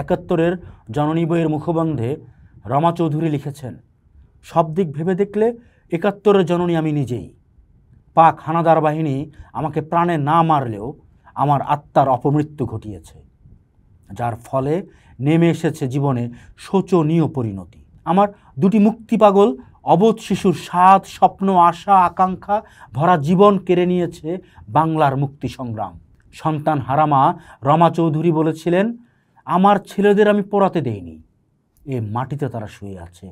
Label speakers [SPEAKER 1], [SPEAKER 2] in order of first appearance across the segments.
[SPEAKER 1] একাত্তরের জননী বইয়ের মুখবন্ধে রমা চৌধুরী লিখেছেন, সব দিক ভেবে দেখলে একাত্তরের জননী আমি নিজেই। পাক হানাদার বাহিনী আমাকে প্রাণে না মারলেও আমার আত্মার অপমৃত্যু ঘটিয়েছে, যার ফলে নেমে এসেছে জীবনে শোচনীয় পরিণতি। আমার দুটি মুক্তিপাগল অবোধ শিশুর স্বাদ, স্বপ্ন, আশা, আকাঙ্ক্ষা ভরা জীবন কেড়ে নিয়েছে বাংলার মুক্তি সংগ্রাম। সন্তান হারামা রমা চৌধুরী বলেছিলেন, আমার ছেলেদের আমি পড়াতে দেইনি, এ মাটিতে তারা শুয়ে আছে,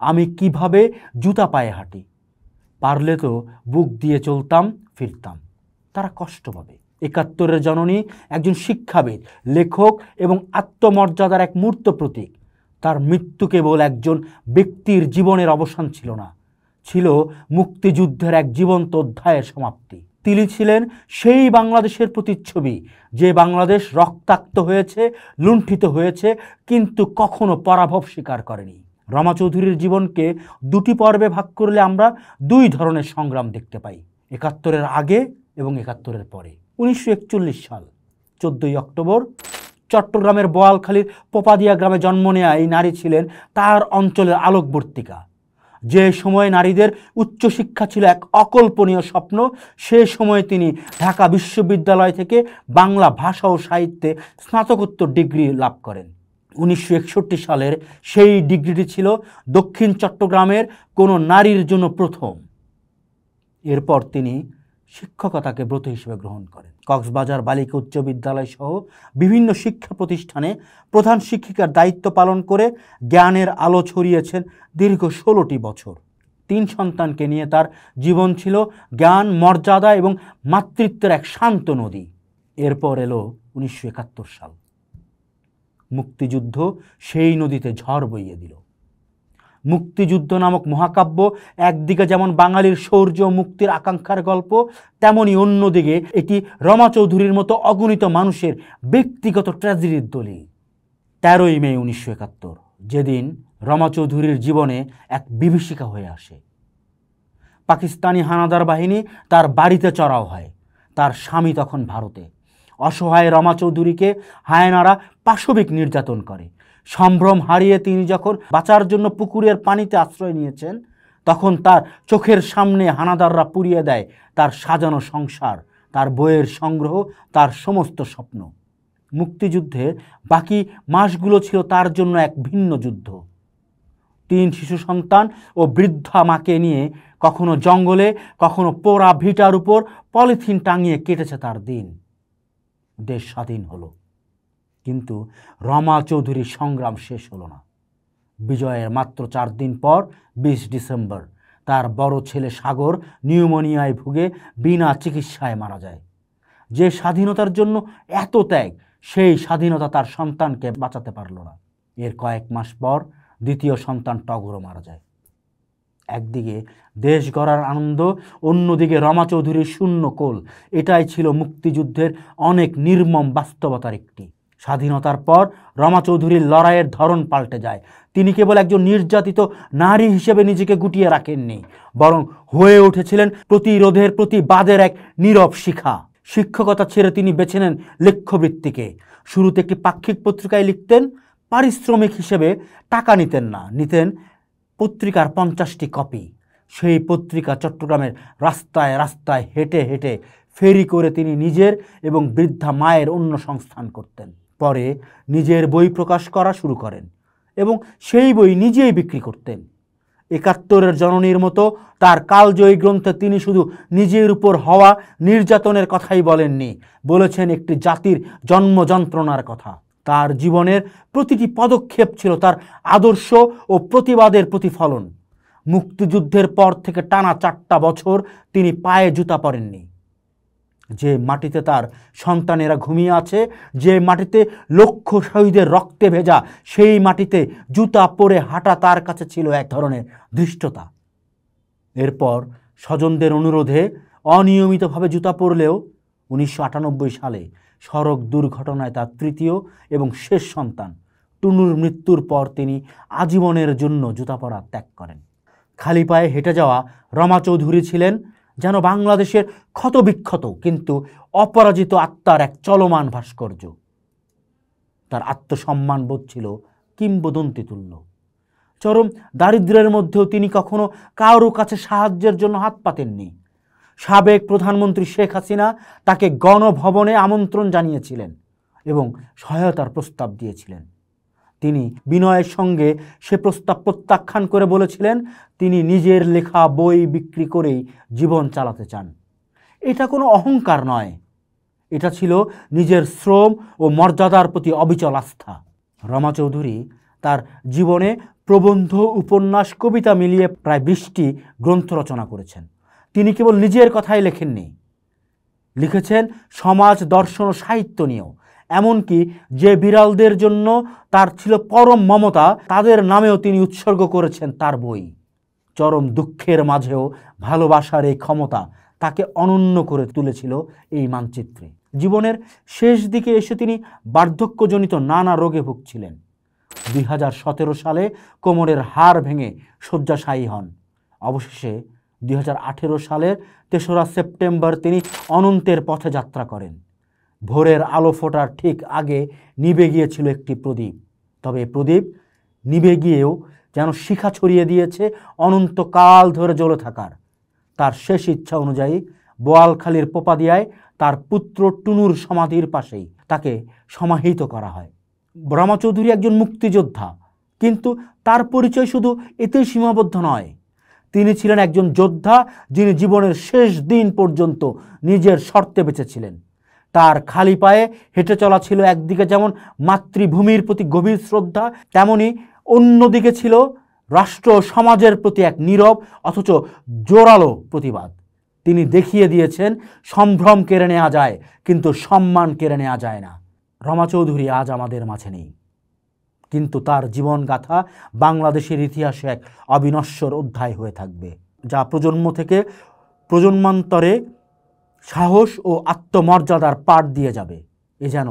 [SPEAKER 1] আমি কিভাবে জুতা পায়ে হাঁটি, পারলে তো বুক দিয়ে চলতাম ফিরতাম, তারা কষ্ট পাবে। একাত্তরের জননী একজন শিক্ষাবিদ, লেখক এবং আত্মমর্যাদার এক মূর্ত প্রতীক। তার মৃত্যু কেবল একজন ব্যক্তির জীবনের অবসান ছিল না, ছিল মুক্তিযুদ্ধের এক জীবন্ত অধ্যায়ের সমাপ্তি। তিনি ছিলেন সেই বাংলাদেশের প্রতিচ্ছবি, যে বাংলাদেশ রক্তাক্ত হয়েছে, লুণ্ঠিত হয়েছে, কিন্তু কখনো পরাভব স্বীকার করেনি। রমা চৌধুরীর জীবনকে দুটি পর্বে ভাগ করলে আমরা দুই ধরনের সংগ্রাম দেখতে পাই, একাত্তরের আগে এবং একাত্তরের পরে। 1941 সাল 14ই অক্টোবর চট্টগ্রামের বোয়ালখালীর পোপাদিয়া গ্রামে জন্ম নেয়া এই নারী ছিলেন তার অঞ্চলের আলোকবর্তিকা। যে সময় নারীদের উচ্চশিক্ষা ছিল এক অকল্পনীয় স্বপ্ন, সে সময় তিনি ঢাকা বিশ্ববিদ্যালয় থেকে বাংলা ভাষা ও সাহিত্যে স্নাতকোত্তর ডিগ্রি লাভ করেন। 1961 সালের সেই ডিগ্রিটি ছিল দক্ষিণ চট্টগ্রামের কোনো নারীর জন্য প্রথম। এরপর তিনি শিক্ষকতাকে ব্রত হিসেবে গ্রহণ করেন। কক্সবাজার বালিকা উচ্চ বিদ্যালয় সহ বিভিন্ন শিক্ষা প্রতিষ্ঠানে প্রধান শিক্ষিকার দায়িত্ব পালন করে জ্ঞানের আলো ছড়িয়েছেন দীর্ঘ 16টি বছর। 3 সন্তানকে নিয়ে তার জীবন ছিল জ্ঞান, মর্যাদা এবং মাতৃত্বের এক শান্ত নদী। এরপর এলো 1971 সাল। মুক্তিযুদ্ধ সেই নদীতে ঝড় বইয়ে দিল। মুক্তিযুদ্ধ নামক মহাকাব্য একদিকে যেমন বাঙালির শৌর্য ও মুক্তির আকাঙ্ক্ষার গল্প, তেমনি অন্যদিকে এটি রমা চৌধুরীর মতো অগণিত মানুষের ব্যক্তিগত ট্র্যাজেডির দলিল। 13ই মে 1971, যেদিন রমা চৌধুরীর জীবনে এক বিভীষিকা হয়ে আসে। পাকিস্তানি হানাদার বাহিনী তার বাড়িতে চড়াও হয়। তার স্বামী তখন ভারতে। অসহায় রমা চৌধুরীকে হায়নারা পাশবিক নির্যাতন করে। সম্ভ্রম হারিয়ে তিনি যখন বাঁচার জন্য পুকুরের পানিতে আশ্রয় নিয়েছেন, তখন তার চোখের সামনে হানাদাররা পুড়িয়ে দেয় তার সাজানো সংসার, তার বইয়ের সংগ্রহ, তার সমস্ত স্বপ্ন। মুক্তিযুদ্ধের বাকি মাসগুলো ছিল তার জন্য এক ভিন্ন যুদ্ধ। 3 শিশু সন্তান ও বৃদ্ধা মাকে নিয়ে কখনো জঙ্গলে, কখনো পোড়া ভিটার উপর পলিথিন টাঙিয়ে কেটেছে তার দিন। দেশ স্বাধীন হলো, কিন্তু রমা চৌধুরীর সংগ্রাম শেষ হলো না। বিজয়ের মাত্র 4 দিন পর 20 ডিসেম্বর তার বড় ছেলে সাগর নিউমোনিয়ায় ভুগে বিনা চিকিৎসায় মারা যায়। যে স্বাধীনতার জন্য এত ত্যাগ, সেই স্বাধীনতা তার সন্তানকে বাঁচাতে পারল না। এর কয়েক মাস পর দ্বিতীয় সন্তান টগরও মারা যায়। একদিকে দেশ গড়ার আনন্দ, অন্যদিকে রমা চৌধুরীর শূন্য কোল। এটাই ছিল মুক্তিযুদ্ধের অনেক নির্মম বাস্তবতার একটি। স্বাধীনতার পর রমা চৌধুরীর লড়াইয়ের ধরন পাল্টে যায়। তিনি কেবল একজন নির্যাতিত নারী হিসেবে নিজেকে গুটিয়ে রাখেননি, বরং হয়ে উঠেছিলেন প্রতিরোধের, প্রতিবাদের এক নীরব শিখা। শিক্ষকতা ছেড়ে তিনি বেছে নেন লেখ্যবৃত্তিকে। শুরুতে একটি পাক্ষিক পত্রিকায় লিখতেন, পারিশ্রমিক হিসেবে টাকা নিতেন না, নিতেন পত্রিকার 50টি কপি। সেই পত্রিকা চট্টগ্রামের রাস্তায় রাস্তায় হেঁটে হেঁটে ফেরি করে তিনি নিজের এবং বৃদ্ধা মায়ের অন্য সংস্থান করতেন। পরে নিজের বই প্রকাশ করা শুরু করেন এবং সেই বই নিজেই বিক্রি করতেন। 71-এর জননীর মতো তার কালজয়ী গ্রন্থে তিনি শুধু নিজের উপর হওয়া নির্যাতনের কথাই বলেননি, বলেছেন একটি জাতির জন্ম যন্ত্রণার কথা। তার জীবনের প্রতিটি পদক্ষেপ ছিল তার আদর্শ ও প্রতিবাদের প্রতিফলন। মুক্তিযুদ্ধের পর থেকে টানা 4টা বছর তিনি পায়ে জুতা পরেননি। যে মাটিতে তার সন্তানেরা ঘুমিয়ে আছে, যে মাটিতে লক্ষ শহীদের রক্তে ভেজা, সেই মাটিতে জুতা পরে হাঁটা তার কাছে ছিল এক ধরনের ধৃষ্টতা। এরপর স্বজনদের অনুরোধে অনিয়মিতভাবে জুতা পরলেও 1998 সালে সড়ক দুর্ঘটনায় তার তৃতীয় এবং শেষ সন্তান টুনুর মৃত্যুর পর তিনি আজীবনের জন্য জুতা পরা ত্যাগ করেন। খালি পায়ে হেঁটে যাওয়া রমা চৌধুরী ছিলেন যেন বাংলাদেশের ক্ষতবিক্ষত কিন্তু অপরাজিত আত্মার এক চলমান ভাস্কর্য। তার আত্মসম্মান বোধ ছিল কিংবদন্তি তুল্য। চরম দারিদ্র্যের মধ্যেও তিনি কখনো কারো কাছে সাহায্যের জন্য হাত পাতেননি। সাবেক প্রধানমন্ত্রী শেখ হাসিনা তাকে গণভবনে আমন্ত্রণ জানিয়েছিলেন এবং সহায়তার প্রস্তাব দিয়েছিলেন। তিনি বিনয়ের সঙ্গে সে প্রস্তাব প্রত্যাখ্যান করে বলেছিলেন তিনি নিজের লেখা বই বিক্রি করেই জীবন চালাতে চান। এটা কোনো অহংকার নয়, এটা ছিল নিজের শ্রম ও মর্যাদার প্রতি অবিচল আস্থা। রমা চৌধুরী তার জীবনে প্রবন্ধ, উপন্যাস, কবিতা মিলিয়ে প্রায় 20টি গ্রন্থ রচনা করেছেন। তিনি কেবল নিজের কথাই লেখেননি, লিখেছেন সমাজ, দর্শন ও সাহিত্য নিয়েও। এমনকি যে বিড়ালদের জন্য তার ছিল পরম মমতা, তাদের নামেও তিনি উৎসর্গ করেছেন তার বই। চরম দুঃখের মাঝেও ভালোবাসার এই ক্ষমতা তাকে অনন্য করে তুলেছিল এই মানচিত্রে। জীবনের শেষ দিকে এসে তিনি বার্ধক্যজনিত নানা রোগে ভুগছিলেন। 2017 সালে কোমরের হাড় ভেঙে শয্যাশায়ী হন। অবশেষে 2018 সালের 3রা সেপ্টেম্বর তিনি অনন্তের পথে যাত্রা করেন। ভোরের আলো ফোটার ঠিক আগে নিভে গিয়েছিল একটি প্রদীপ, তবে প্রদীপ নিভে গিয়েও যেন শিখা ছড়িয়ে দিয়েছে অনন্তকাল ধরে জ্বলে থাকার। তার শেষ ইচ্ছা অনুযায়ী বোয়ালখালীর পোপাদিয়ায় তার পুত্র টুনুর সমাধির পাশেই তাকে সমাহিত করা হয়। রমা চৌধুরী একজন মুক্তিযোদ্ধা, কিন্তু তার পরিচয় শুধু এতেই সীমাবদ্ধ নয়। তিনি ছিলেন একজন যোদ্ধা যিনি জীবনের শেষ দিন পর্যন্ত নিজের শর্তে বেঁচেছিলেন। তার খালি পায়ে হেঁটে চলা ছিল একদিকে যেমন মাতৃভূমির প্রতি গভীর শ্রদ্ধা, তেমনি অন্যদিকে ছিল রাষ্ট্র সমাজের প্রতি এক নীরব অথচ জোরালো প্রতিবাদ। তিনি দেখিয়ে দিয়েছেন সম্ভ্রম কেড়ে নেওয়া যায়, কিন্তু সম্মান কেড়ে নেওয়া যায় না। রমা চৌধুরী আজ আমাদের মাঝে নেই, কিন্তু তার জীবনগাথা বাংলাদেশের ইতিহাসে এক অবিনশ্বর অধ্যায় হয়ে থাকবে, যা প্রজন্ম থেকে প্রজন্মান্তরে সাহস ও আত্মমর্যাদার পাঠ দিয়ে যাবে। এ যেন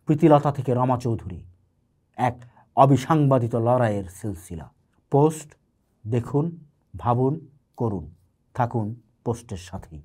[SPEAKER 1] প্রীতিলতা থেকে রমা চৌধুরী, এক অবিসাংবাদিত লড়াইয়ের সিলসিলা। পোস্ট দেখুন, ভাবুন, করুন, থাকুন পোস্টের সাথেই।